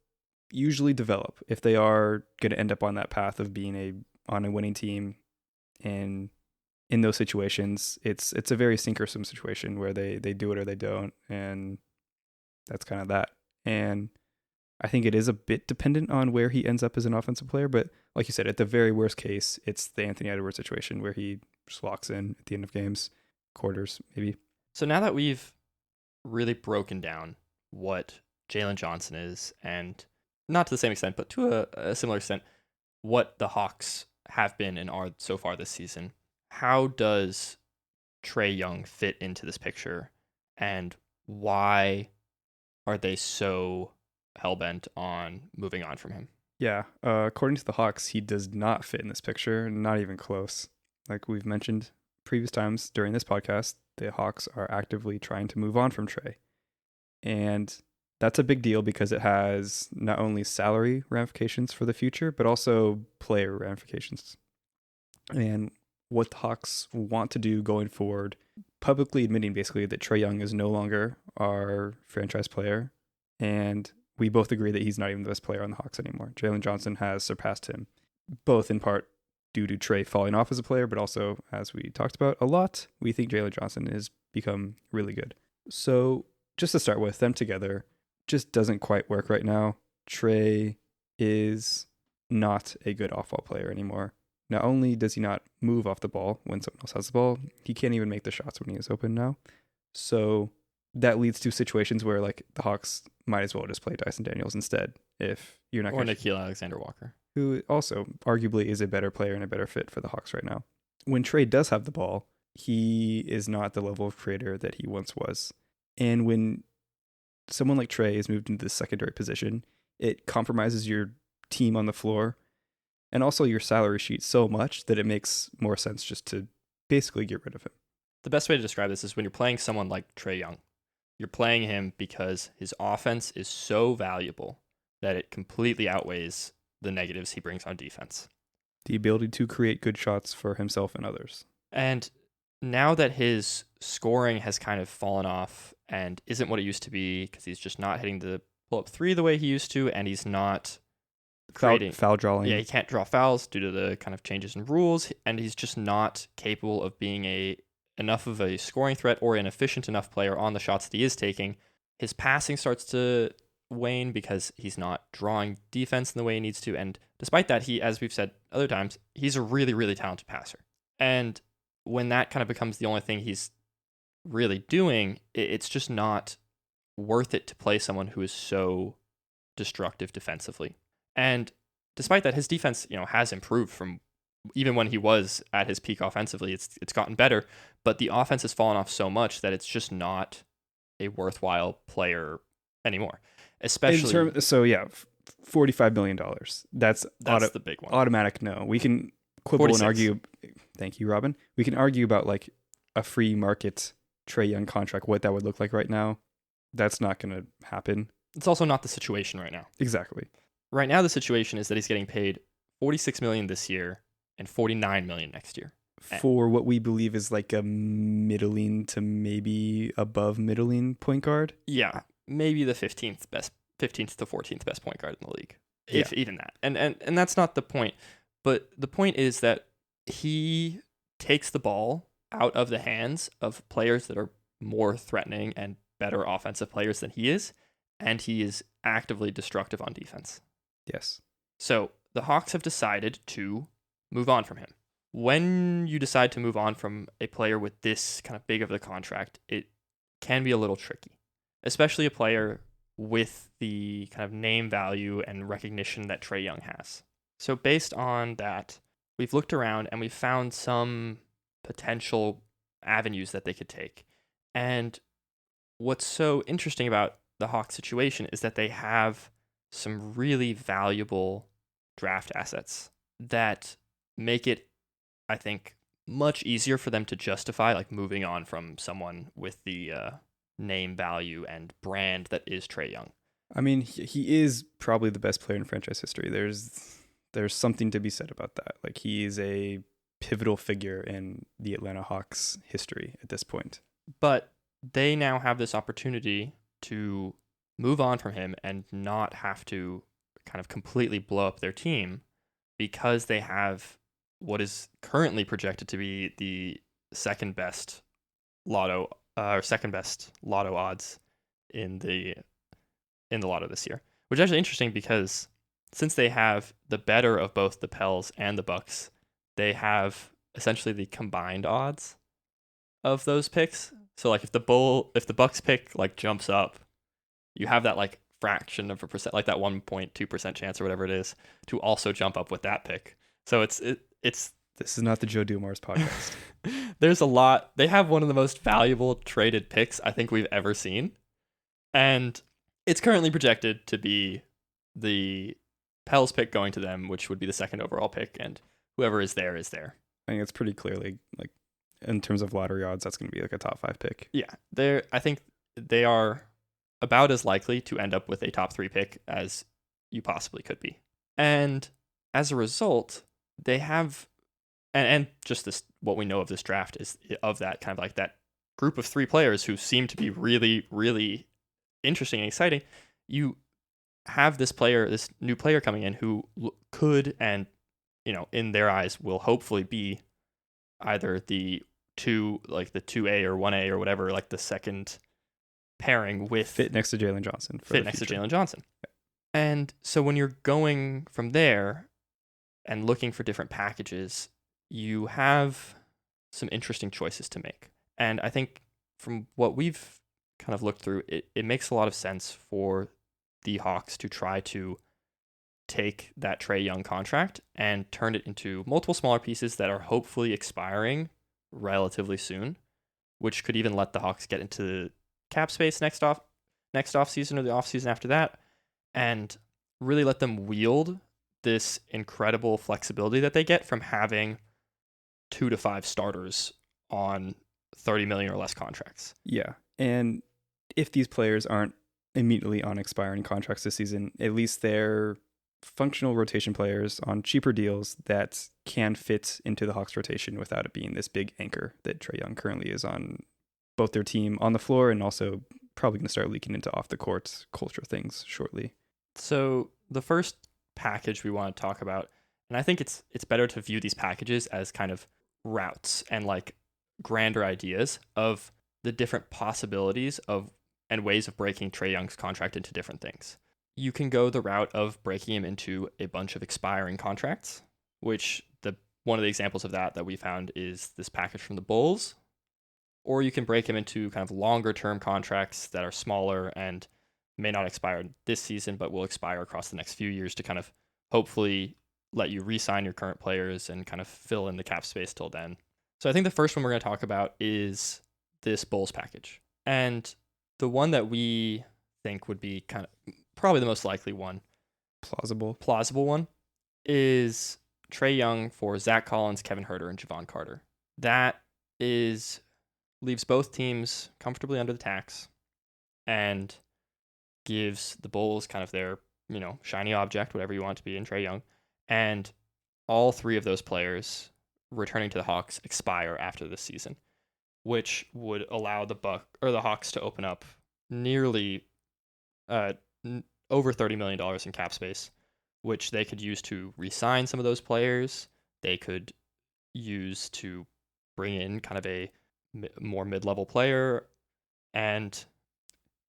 usually develop if they are going to end up on that path of being on a winning team. And in those situations, it's a very sink or swim situation where they do it or they don't, and that's kind of that. And I think it is a bit dependent on where he ends up as an offensive player, but like you said, at the very worst case, it's the Anthony Edwards situation where he just locks in at the end of games, quarters maybe. So now that we've really broken down what Jalen Johnson is, and not to the same extent, but to a similar extent, what the Hawks have been and are so far this season, how does Trae Young fit into this picture, and why are they so hellbent on moving on from him? Yeah, according to the Hawks, he does not fit in this picture, not even close. Like we've mentioned previous times during this podcast, the Hawks are actively trying to move on from Trae. And that's a big deal because it has not only salary ramifications for the future, but also player ramifications. And what the Hawks want to do going forward, publicly admitting basically that Trae Young is no longer our franchise player. And we both agree that he's not even the best player on the Hawks anymore. Jalen Johnson has surpassed him, both in part due to Trae falling off as a player, but also, as we talked about a lot, we think Jalen Johnson has become really good. So just to start with, them together just doesn't quite work right now. Trae is not a good off-ball player anymore. Not only does he not move off the ball when someone else has the ball, he can't even make the shots when he is open now. So that leads to situations where like the Hawks might as well just play Dyson Daniels instead if you're not Or Nickeil Alexander-Walker, who also arguably is a better player and a better fit for the Hawks right now. When Trae does have the ball, he is not the level of creator that he once was. And when someone like Trae is moved into the secondary position, it compromises your team on the floor and also your salary sheet so much that it makes more sense just to basically get rid of him. The best way to describe this is when you're playing someone like Trae Young, you're playing him because his offense is so valuable that it completely outweighs the negatives he brings on defense. The ability to create good shots for himself and others. And now that his scoring has kind of fallen off and isn't what it used to be because he's just not hitting the pull-up three the way he used to, and he's not creating foul drawing. Yeah, he can't draw fouls due to the kind of changes in rules, and he's just not capable of being enough of a scoring threat or an efficient enough player on the shots that he is taking. His passing starts to wane because he's not drawing defense in the way he needs to, and despite that, he, as we've said other times, he's a really, really talented passer. And when that kind of becomes the only thing he's really doing, it's just not worth it to play someone who is so destructive defensively. And despite that, his defense, has improved from even when he was at his peak offensively. It's gotten better, but the offense has fallen off so much that it's just not a worthwhile player anymore. Especially $45 million. That's the big one. Automatic no. We can quibble 46. and argue. Thank you, Robin. We can argue about like a free market Trae Young contract, what that would look like right now. That's not going to happen. It's also not the situation right now. Exactly. Right now, the situation is that he's getting paid $46 million this year and $49 million next year for what we believe is like a middling to maybe above middling point guard. Yeah, maybe the 15th best 15th to 14th best point guard in the league, Yeah. if even that. And that's not the point. But the point is that he takes the ball out of the hands of players that are more threatening and better offensive players than he is, and he is actively destructive on defense. Yes. So the Hawks have decided to move on from him. When you decide to move on from a player with this kind of big of a contract, it can be a little tricky, especially a player with the kind of name value and recognition that Trae Young has. So based on that, we've looked around and we've found some potential avenues that they could take. And what's so interesting about the Hawks situation is that they have some really valuable draft assets that make it, I think, much easier for them to justify like moving on from someone with the name value and brand that is Trae Young. I mean, he is probably the best player in franchise history. There's something to be said about that. Like, he is a pivotal figure in the Atlanta Hawks history at this point. But they now have this opportunity to move on from him and not have to kind of completely blow up their team because they have what is currently projected to be the second best lotto odds in the lotto this year, which is actually interesting because since they have the better of both the Pels and the Bucks, they have essentially the combined odds of those picks. So like if the Bucks pick like jumps up, you have that like fraction of a percent, like that 1.2% chance or whatever it is, to also jump up with that pick. So it's This is not the Joe Dumars podcast. there's a lot. They have one of the most valuable traded picks I think we've ever seen. And it's currently projected to be the Pels pick going to them, which would be the second overall pick, and whoever is there is there. I think it's pretty clearly, like, in terms of lottery odds, that's going to be like a top 5 pick. Yeah, I think they are about as likely to end up with a top 3 pick as you possibly could be. And as a result, they have, and just this, what we know of this draft is of that kind of like that group of 3 players who seem to be really, really interesting and exciting. You have this new player coming in who could, and in their eyes will hopefully be either the 2A or 1A or whatever, like the second pairing with fit next to Jalen Johnson. And so when you're going from there and looking for different packages, you have some interesting choices to make. And I think from what we've kind of looked through, it makes a lot of sense for the Hawks to try to take that Trae Young contract and turn it into multiple smaller pieces that are hopefully expiring relatively soon, which could even let the Hawks get into cap space next off season or the off season after that, and really let them wield this incredible flexibility that they get from having 2 to 5 starters on $30 million or less contracts. Yeah, and if these players aren't immediately on expiring contracts this season, at least they're functional rotation players on cheaper deals that can fit into the Hawks rotation without it being this big anchor that Trae Young currently is on both their team on the floor and also probably going to start leaking into off the court culture things shortly. So the first package we want to talk about, and I think it's better to view these packages as kind of routes and like grander ideas of the different possibilities of and ways of breaking Trae Young's contract into different things. You can go the route of breaking him into a bunch of expiring contracts, which one of the examples of that we found is this package from the Bulls. Or you can break him into kind of longer term contracts that are smaller and may not expire this season, but will expire across the next few years to kind of hopefully let you re-sign your current players and kind of fill in the cap space till then. So I think the first one we're going to talk about is this Bulls package. And the one that we think would be kind of probably the most likely one, plausible one, is Trae Young for Zach Collins, Kevin Huerter, and Javon Carter. That leaves both teams comfortably under the tax and gives the Bulls kind of their, shiny object, whatever you want it to be in Trae Young. And all 3 of those players returning to the Hawks expire after this season, which would allow the Hawks to open up nearly over $30 million in cap space, which they could use to re-sign some of those players. They could use to bring in kind of a more mid-level player, and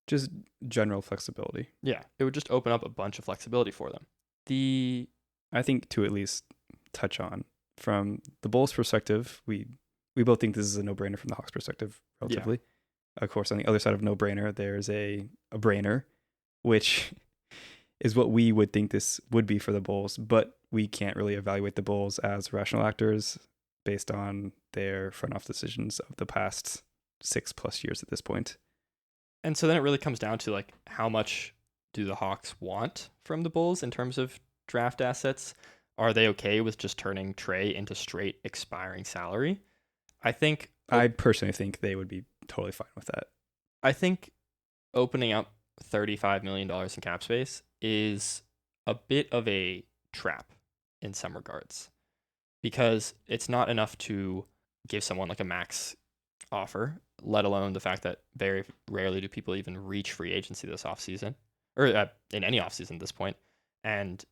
Just general flexibility. yeah, it would just open up a bunch of flexibility for them. I think to at least touch on from the Bulls' perspective, we both think this is a no-brainer from the Hawks' perspective, relatively. Yeah. Of course, on the other side of no-brainer, there's a brainer, which is what we would think this would be for the Bulls, but we can't really evaluate the Bulls as rational actors based on their front office decisions of the past 6+ years at this point. And so then it really comes down to like how much do the Hawks want from the Bulls in terms of draft assets? Are they okay with just turning Trae into straight expiring salary? I personally think they would be totally fine with that. I think opening up $35 million in cap space is a bit of a trap in some regards, because it's not enough to give someone like a max offer, let alone the fact that very rarely do people even reach free agency this offseason, or in any offseason at this point. And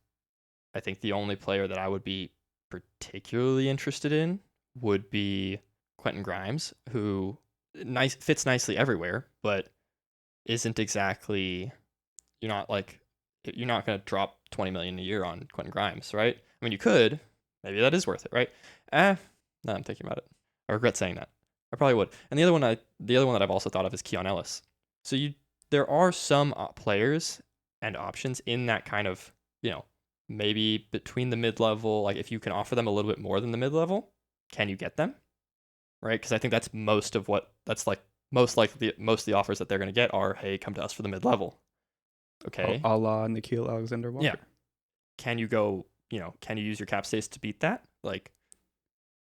I think the only player that I would be particularly interested in would be Quentin Grimes, who fits nicely everywhere, but isn't exactly, you're not going to drop $20 million a year on Quentin Grimes, right? I mean, you could, maybe that is worth it, right? Now I'm thinking about it. I regret saying that. I probably would. And the other one that I've also thought of is Keon Ellis. So there are some players and options in that kind of, maybe between the mid-level, like if you can offer them a little bit more than the mid-level, can you get them? Right? Because I think that's most of the offers that they're going to get are, hey, come to us for the mid-level. Okay. A la Nickeil Alexander-Walker. Yeah. Can you use your cap space to beat that? Like,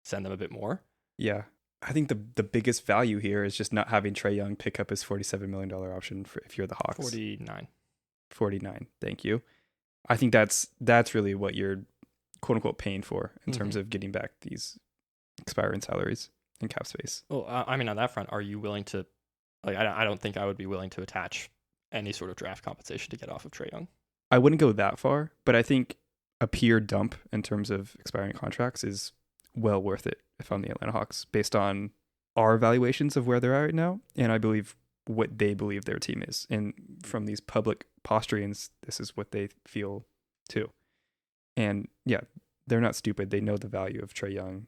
send them a bit more? Yeah. I think the biggest value here is just not having Trae Young pick up his $47 million option if you're the Hawks. 49. Thank you. I think that's really what you're quote unquote paying for in terms of getting back these expiring salaries and cap space. Well, I mean, on that front, are you willing to, like, I don't think I would be willing to attach any sort of draft compensation to get off of Trae Young. I wouldn't go that far, but I think a pure dump in terms of expiring contracts is well worth it if I'm the Atlanta Hawks, based on our evaluations of where they're at right now, and I believe what they believe their team is. And from these public posturings, this is what they feel too. And yeah, they're not stupid. They know the value of Trae Young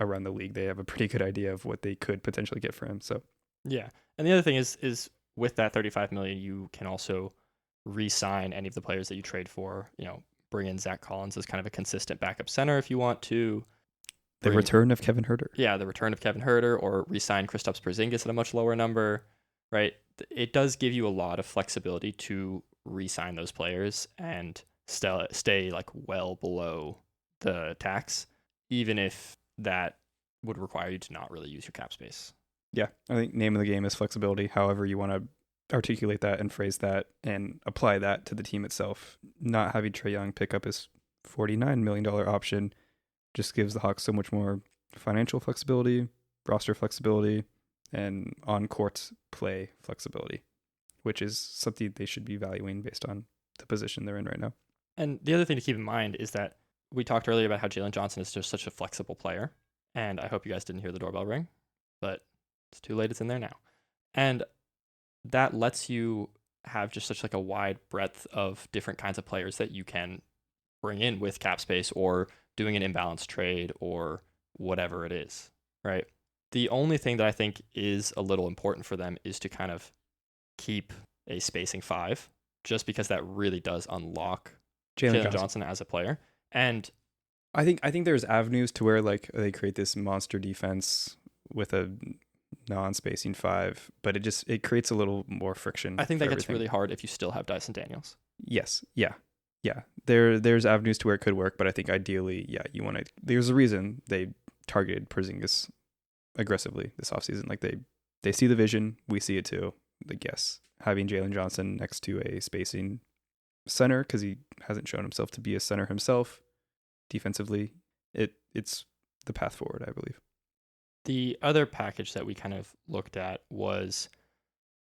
around the league. They have a pretty good idea of what they could potentially get for him. So yeah. And the other thing is with that $35 million, you can also re-sign any of the players that you trade for. Bring in Zach Collins as kind of a consistent backup center if you want to. The return of Kevin Huerter. Yeah, the return of Kevin Huerter, or re-sign Kristaps Porzingis at a much lower number, right? It does give you a lot of flexibility to re-sign those players and stay like well below the tax, even if that would require you to not really use your cap space. Yeah, I think name of the game is flexibility. However you want to articulate that and phrase that and apply that to the team itself. Not having Trae Young pick up his $49 million option just gives the Hawks so much more financial flexibility, roster flexibility, and on-court play flexibility, which is something they should be valuing based on the position they're in right now. And the other thing to keep in mind is that we talked earlier about how Jalen Johnson is just such a flexible player, and I hope you guys didn't hear the doorbell ring, but it's too late, it's in there now. And that lets you have just such like a wide breadth of different kinds of players that you can bring in with cap space or doing an imbalanced trade or whatever it is, right? The only thing that I think is a little important for them is to kind of keep a spacing 5, just because that really does unlock Jalen Johnson as a player. And I think there's avenues to where like they create this monster defense with a non-spacing 5, but it creates a little more friction. I think that gets really hard if you still have Dyson Daniels. Yes. Yeah. There's avenues to where it could work, but I think ideally, yeah, there's a reason they targeted Porzingis aggressively this offseason. Like they see the vision, we see it too. Like, yes, having Jalen Johnson next to a spacing center, because he hasn't shown himself to be a center himself defensively, it's the path forward, I believe. The other package that we kind of looked at was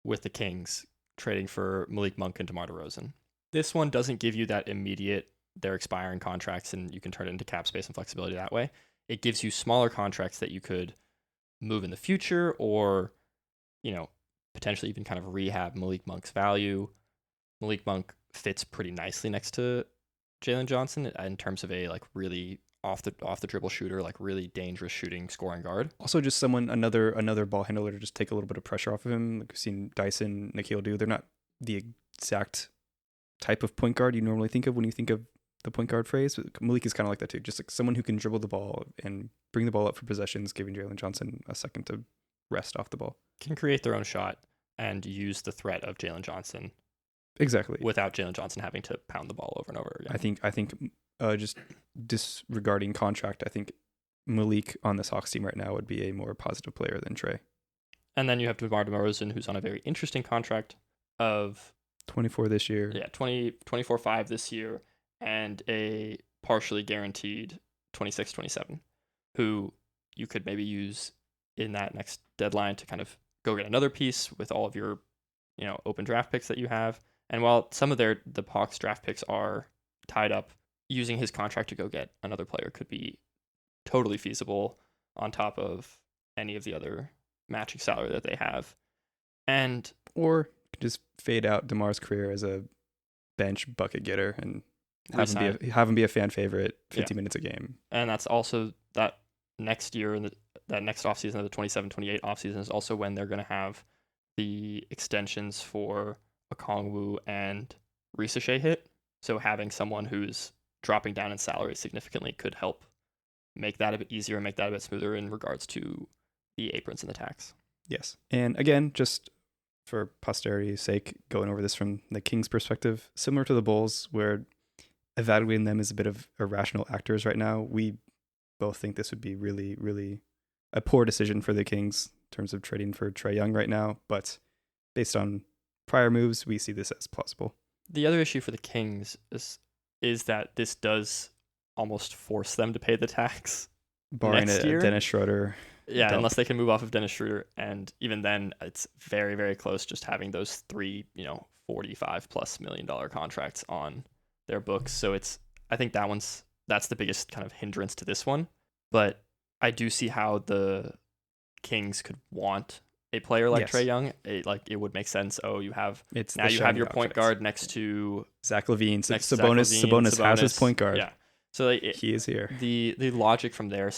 with the Kings trading for Malik Monk and DeMar DeRozan. This one doesn't give you that immediate, they're expiring contracts and you can turn it into cap space and flexibility that way. It gives you smaller contracts that you could move in the future or, potentially even kind of rehab Malik Monk's value. Malik Monk fits pretty nicely next to Jalen Johnson in terms of a really off the dribble shooter, like really dangerous shooting scoring guard. Also, just another ball handler to just take a little bit of pressure off of him. Like we've seen Dyson, Nikhil do. They're not the exact type of point guard you normally think of when you think of the point guard phrase. But Malik is kind of like that too. Just like someone who can dribble the ball and bring the ball up for possessions, giving Jalen Johnson a second to rest off the ball. Can create their own shot and use the threat of Jalen Johnson. Exactly. Without Jalen Johnson having to pound the ball over and over again. I think just disregarding contract, I think Malik on this Hawks team right now would be a more positive player than Trae. And then you have DeMar DeRozan, who's on a very interesting contract of 24 this year. Yeah, 24-5 this year, and a partially guaranteed 26-27, who you could maybe use in that next deadline to kind of go get another piece with all of your, open draft picks that you have. And while some of the Hawks draft picks are tied up, using his contract to go get another player could be totally feasible on top of any of the other matching salary that they have. And or just fade out DeMar's career as a bench bucket getter and have him be a fan favorite 50 minutes a game. And that's also that next year and that next offseason of the 27-28 offseason is also when they're going to have the extensions for Okongwu and Risache hit. So having someone who's dropping down in salary significantly could help make that a bit easier and make that a bit smoother in regards to the aprons and the tax. Yes. And again, just for posterity's sake, going over this from the Kings' perspective, similar to the Bulls, where evaluating them as a bit of irrational actors right now, we both think this would be really, really a poor decision for the Kings in terms of trading for Trae Young right now. But based on prior moves, we see this as plausible. The other issue for the Kings is that this does almost force them to pay the tax. Barring a Dennis Schroeder. Yeah, unless they can move off of Dennis Schroeder. And even then, it's very, very close just having those three, $45+ million contracts on their books. So I think that's the biggest kind of hindrance to this one. But I do see how the Kings could want a player like Trae Young. It would make sense. Oh, you have your point guard next to Zach LaVine. Sabonis has his point guard. Yeah, so he is here. The logic from their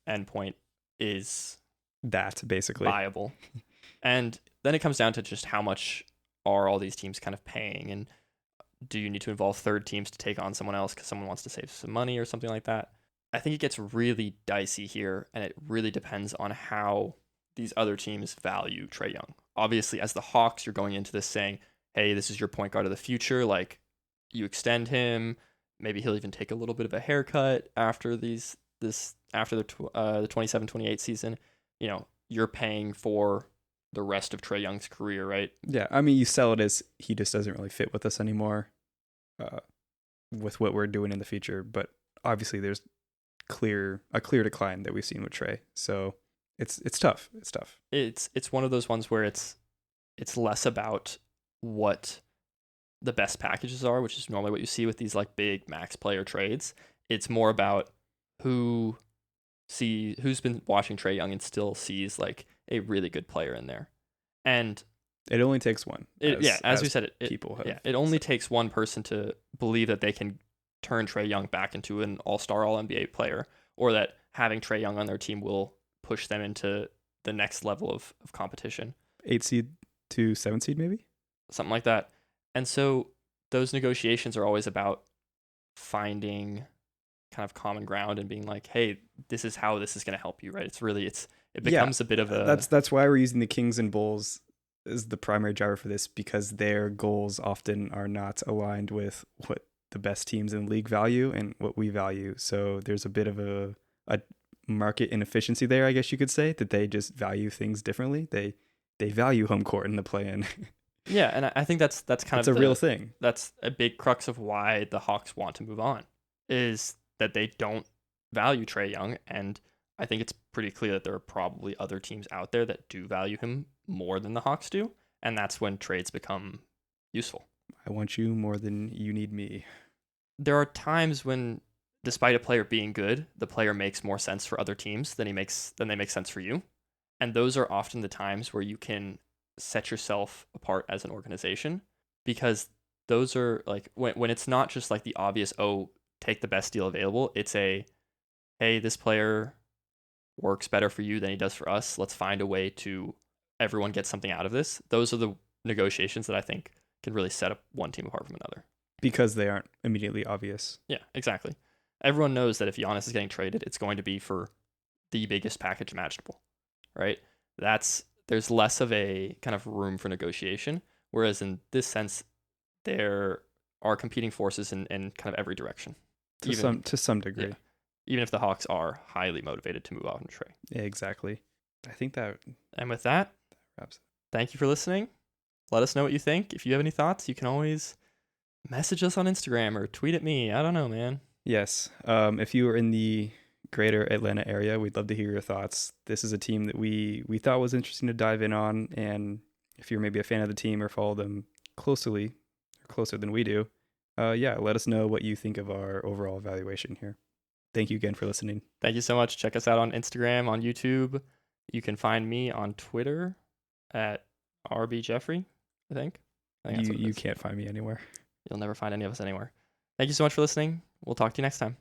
endpoint is that basically viable, and then it comes down to just how much are all these teams kind of paying, and do you need to involve third teams to take on someone else because someone wants to save some money or something like that? I think it gets really dicey here, and it really depends on how these other teams value Trae Young. Obviously, as the Hawks, you're going into this saying, hey, this is your point guard of the future. Like, you extend him. Maybe he'll even take a little bit of a haircut after the 27-28 season. You're paying for the rest of Trae Young's career, right? Yeah, I mean, you sell it as he just doesn't really fit with us anymore with what we're doing in the future. But obviously, there's a clear decline that we've seen with Trae. So it's tough. It's tough. It's one of those ones where it's less about what the best packages are, which is normally what you see with these like big max player trades. It's more about who's been watching Trae Young and still sees like a really good player in there. And it only takes one. As we said, it only said. takes one person to believe that they can turn Trae Young back into an all-star, all-NBA player, or that having Trae Young on their team will push them into the next level of competition. 8 seed to 7 seed, maybe? Something like that. And so those negotiations are always about finding kind of common ground and being like, hey, this is how this is going to help you, right? It becomes a bit of a... That's why we're using the Kings and Bulls as the primary driver for this, because their goals often are not aligned with what the best teams in the league value and what we value. So there's a bit of a market inefficiency there, I guess you could say, that they just value things differently. They value home court in the play-in. Yeah, and I think that's kind of a real thing. That's a big crux of why the Hawks want to move on, is that they don't value Trae Young, and I think it's pretty clear that there are probably other teams out there that do value him more than the Hawks do, and that's when trades become useful. I want you more than you need me. There are times when, despite a player being good, the player makes more sense for other teams than they make sense for you. And those are often the times where you can set yourself apart as an organization, because those are like when it's not just like the obvious, oh, take the best deal available. It's a, hey, this player works better for you than he does for us. Let's find a way to everyone get something out of this. Those are the negotiations that I think can really set up one team apart from another. Because they aren't immediately obvious. Yeah, exactly. Everyone knows that if Giannis is getting traded, it's going to be for the biggest package imaginable, right? There's less of a kind of room for negotiation. Whereas in this sense, there are competing forces in kind of every direction. To some degree. Yeah, even if the Hawks are highly motivated to move out on Trae. Yeah, exactly. I think that. And with that, wraps it. Thank you for listening. Let us know what you think. If you have any thoughts, you can always message us on Instagram or tweet at me. I don't know, man. Yes. If you are in the greater Atlanta area, we'd love to hear your thoughts. This is a team that we thought was interesting to dive in on, and if you're maybe a fan of the team or follow them closer than we do, let us know what you think of our overall evaluation here. Thank you again for listening. Thank you so much. Check us out on Instagram, on YouTube. You can find me on Twitter at rbjeffrey, I think. You can't find me anywhere. You'll never find any of us anywhere. Thank you so much for listening. We'll talk to you next time.